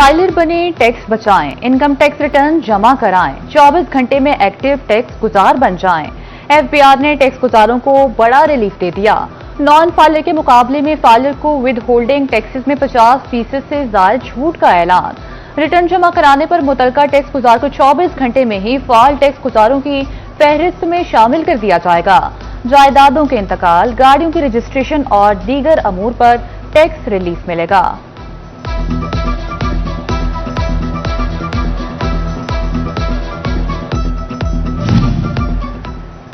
Filer बने, tax बचाएं, income tax return जमा कराएं, 24 घंटे में एक्टिव टैक्स गुजार बन जाएं। एफबीआर ने टैक्स गुजारों को बड़ा रिलीफ दे दिया। नॉन फाइलर के मुकाबले में फाइलर को विद होल्डिंग टैक्सेस में 50% से ज्यादा छूट का ऐलान। रिटर्न जमा कराने पर मुतलका टैक्स गुजार को 24 घंटे में ही फाइल टैक्स गुजारों की फहरिस्त में शामिल कर दिया जाएगा। जायदादों के इंतकाल, गाड़ियों की रजिस्ट्रेशन और दीगर अमूर पर टैक्स रिलीफ मिलेगा।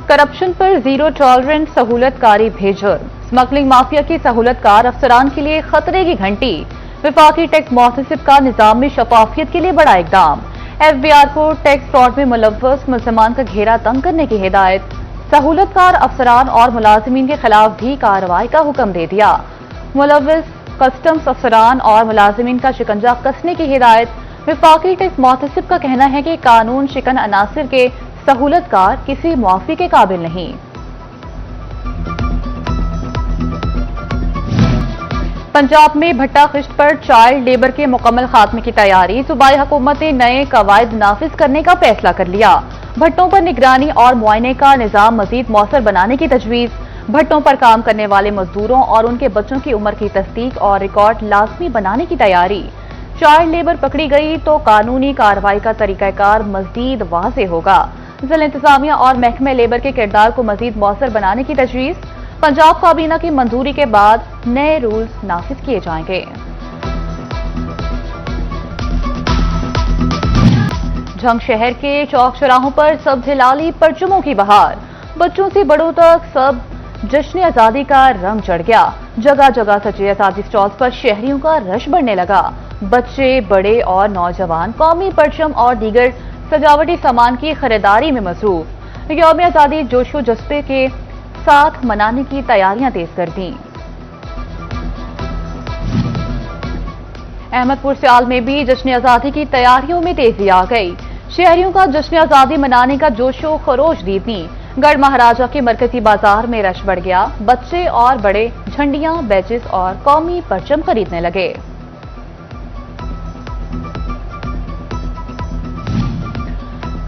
करप्शन पर जीरो टॉलरेंस सहूलतकारी भेजर, स्मगलिंग माफिया की सहूलतकार अफसरान के लिए खतरे की घंटी। विफाकी टैक्स मुहतसिब का निजाम में शफाफियत के लिए बड़ा इकदाम। एफबीआर को टैक्स फ्रॉड में मुलव्वस मुल्ज़मान का घेरा तंग करने की हिदायत। सहूलतकार अफसरान और मुलाजिमीन के खिलाफ भी कार्रवाई का हुक्म दे दिया। मुलव्वस कस्टम्स अफसरान और मुलाजिमीन का शिकंजा कसने की हिदायत। विफाकी टैक्स मुहतसिब का कहना है कि कानून शिकन अनासिर के सहूलतकार किसी मुआफी के काबिल नहीं। पंजाब में भट्टा खिश्त पर चाइल्ड लेबर के मुकम्मल खात्मे की तैयारी। सूबाई हुकूमत ने नए कवायद नाफिज करने का फैसला कर लिया। भट्टों पर निगरानी और मुआयने का निजाम मजीद मौसर बनाने की तजवीज। भट्टों पर काम करने वाले मजदूरों और उनके बच्चों की उम्र की तस्दीक और रिकॉर्ड लाजमी बनाने की तैयारी। चाइल्ड लेबर पकड़ी गई तो कानूनी कार्रवाई का तरीकाकार मजीद वाज़ेह होगा। जिला इंतजामिया और महकमे लेबर के किरदार को मजीद मौसर बनाने की तजवीज। पंजाब काबीना की मंजूरी के बाद नए रूल्स नाफिज किए जाएंगे। झंग शहर के चौक चौराहों पर सब हिलाली परचमों की बहार। बच्चों से बड़ों तक सब जश्न आजादी का रंग चढ़ गया। जगह जगह सजे आजादी स्टॉल्स पर शहरियों का रश बढ़ने लगा। बच्चे, बड़े और नौजवान कौमी परचम और दीगर सजावटी सामान की खरीदारी में मसरूफ। यौम आजादी जोशो जज्बे के साथ मनाने की तैयारियां तेज कर दी। अहमदपुर सियाल में भी जश्न आजादी की तैयारियों में तेजी आ गई। शहरियों का जश्न आजादी मनाने का जोशो खरोश दीदनी। गढ़ महाराजा के मरकजी बाजार में रश बढ़ गया। बच्चे और बड़े झंडियां, बैचेस और कौमी परचम खरीदने लगे।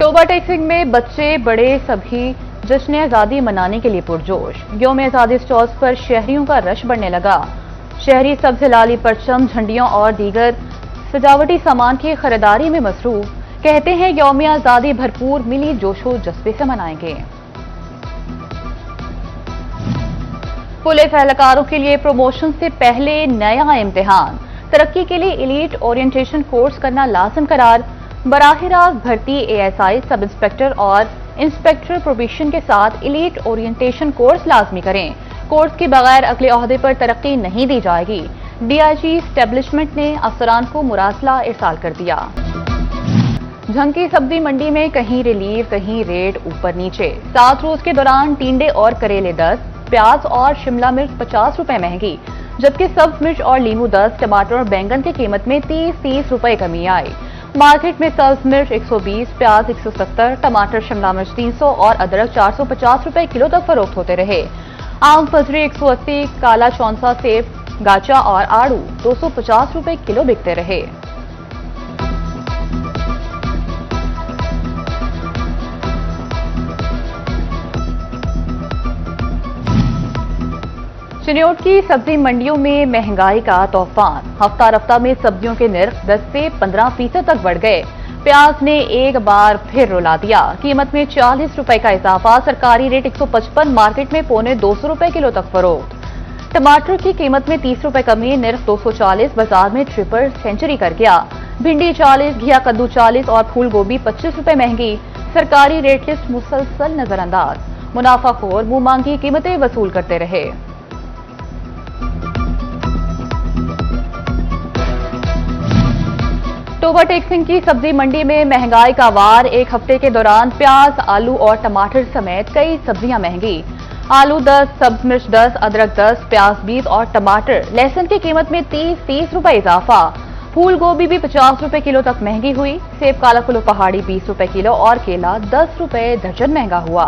टोबा टैक्सिंग में बच्चे बड़े सभी जश्न आजादी मनाने के लिए पुरजोश। यौम आजादी स्टॉल्स पर शहरियों का रश बढ़ने लगा। शहरी सब्ज हिलाली परचम, झंडियों और दीगर सजावटी सामान की खरीदारी में मसरूफ। कहते हैं यौम आजादी भरपूर मिली जोशो जज्बे से मनाएंगे। पुलिस एहलकारों के लिए प्रमोशन से पहले नया इम्तिहान। तरक्की के लिए एलीट ओरिएंटेशन कोर्स करना लाजिम करार। बराह रास्त भर्ती एएसआई, सब इंस्पेक्टर और इंस्पेक्टर प्रोबेशन के साथ एलीट ओरिएंटेशन कोर्स लाजमी करें। कोर्स के बगैर अगले ओहदे पर तरक्की नहीं दी जाएगी। डीआईजी एस्टेब्लिशमेंट ने अफसरान को मुरासला इरसाल कर दिया। झंग की सब्जी मंडी में कहीं रिलीफ, कहीं रेट ऊपर नीचे। 7 रोज के दौरान टिंडे और करेले 10, प्याज और शिमला मिर्च 50 रुपए महंगी, जबकि सब्ज मिर्च और लीमू 10, टमाटर और बैंगन की कीमत में 30 रुपए कमी आई। मार्केट में सब्ज मिर्च 120, प्याज 170, टमाटर शिमला मिर्च 300 और अदरक 450 रुपए किलो तक फरोख्त होते रहे। आम फजरी 180, काला चौंसा, सेब, गाचा और आड़ू 250 रुपए किलो बिकते रहे। चिन्योट की सब्जी मंडियों में महंगाई का तूफान। हफ्ता रफ्ता में सब्जियों के निर्ख 10 से 15% तक बढ़ गए। प्याज ने एक बार फिर रुला दिया। कीमत में 40 रुपए का इजाफा। सरकारी रेट 155, मार्केट में पौने 200 रुपए किलो तक फरोख्त। टमाटर की कीमत में 30 रुपए कमी, निर्ख 240, बाजार में ट्रिपल सेंचुरी कर गया। भिंडी 40, घिया कद्दू 40 और फूल गोभी 25 रुपए महंगी। सरकारी रेट लिस्ट मुसलसल नजरअंदाज। मुनाफाखोर मुंह मांगी कीमतें वसूल करते रहे। टोबा टैक्सिंग की सब्जी मंडी में महंगाई का वार। एक हफ्ते के दौरान प्याज, आलू और टमाटर समेत कई सब्जियां महंगी। आलू 10, सब्ज मिर्च 10, अदरक 10, प्याज 20 और टमाटर, लहसुन की कीमत में 30 रुपए इजाफा। फूल गोभी भी 50 रुपए किलो तक महंगी हुई। सेब काला कुल्लू पहाड़ी 20 रुपए किलो और केला 10 रुपए दर्जन महंगा हुआ।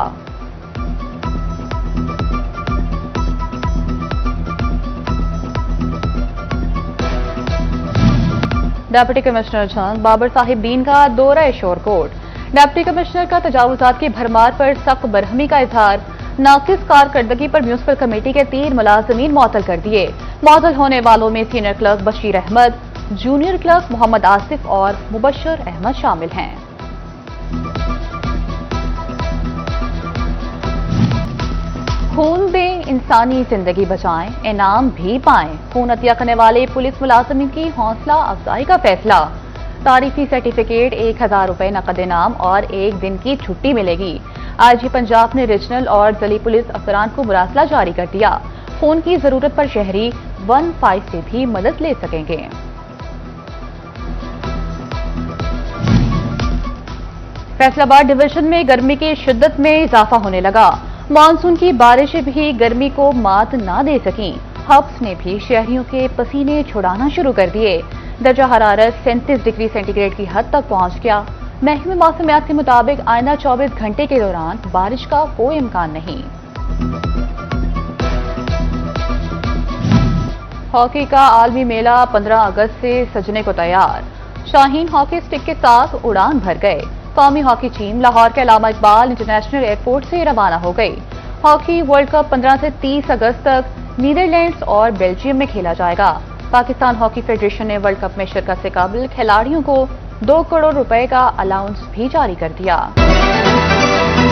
डिप्टी कमिश्नर जंग बाबर साहिब बीन का दौरा शोरकोट। डिप्टी कमिश्नर का तजावुजात की भरमार पर सख्त बरहमी का इजहार। नाकिस कारकर्दगी पर म्यूनिसिपल कमेटी के 3 मुलाजमीन मुअत्तल कर दिए। मुअत्तल होने वालों में senior clerk Bashir Ahmed, junior clerk Mohammed Asif और मुबशर अहमद शामिल हैं। खून दें, इंसानी जिंदगी बचाएं, इनाम भी पाएं। खून अतिया करने वाले पुलिस मुलाजमीन की हौसला अफजाई का फैसला। तारीफी सर्टिफिकेट, 1000 रुपए नकद इनाम और 1 दिन की छुट्टी मिलेगी। आईजी पंजाब ने रीजनल और जिली पुलिस अफसरान को मुरासला जारी कर दिया। खून की जरूरत पर शहरी 15 से भी मदद ले सकेंगे। फैसलाबाद डिवीजन में गर्मी की शिद्दत में इजाफा होने लगा। मानसून की बारिशें भी गर्मी को मात ना दे सकीं। हब्स ने भी शहरियों के पसीने छुड़ाना शुरू कर दिए। दर्जा हरारत 37 डिग्री सेंटीग्रेड की हद तक पहुंच गया। महकमे मौसमियात के मुताबिक आइंदा 24 घंटे के दौरान बारिश का कोई इम्कान नहीं। हॉकी का आलमी मेला 15 अगस्त से सजने को तैयार। शाहीन हॉकी स्टिक के साथ उड़ान भर गए। कौमी हॉकी टीम लाहौर के अल्लामा इकबाल इंटरनेशनल एयरपोर्ट से रवाना हो गई। हॉकी वर्ल्ड कप 15 से 30 अगस्त तक नीदरलैंड्स और बेल्जियम में खेला जाएगा। पाकिस्तान हॉकी फेडरेशन ने वर्ल्ड कप में शिरकत से काबिल खिलाड़ियों को 2 करोड़ रुपए का अलाउंस भी जारी कर दिया।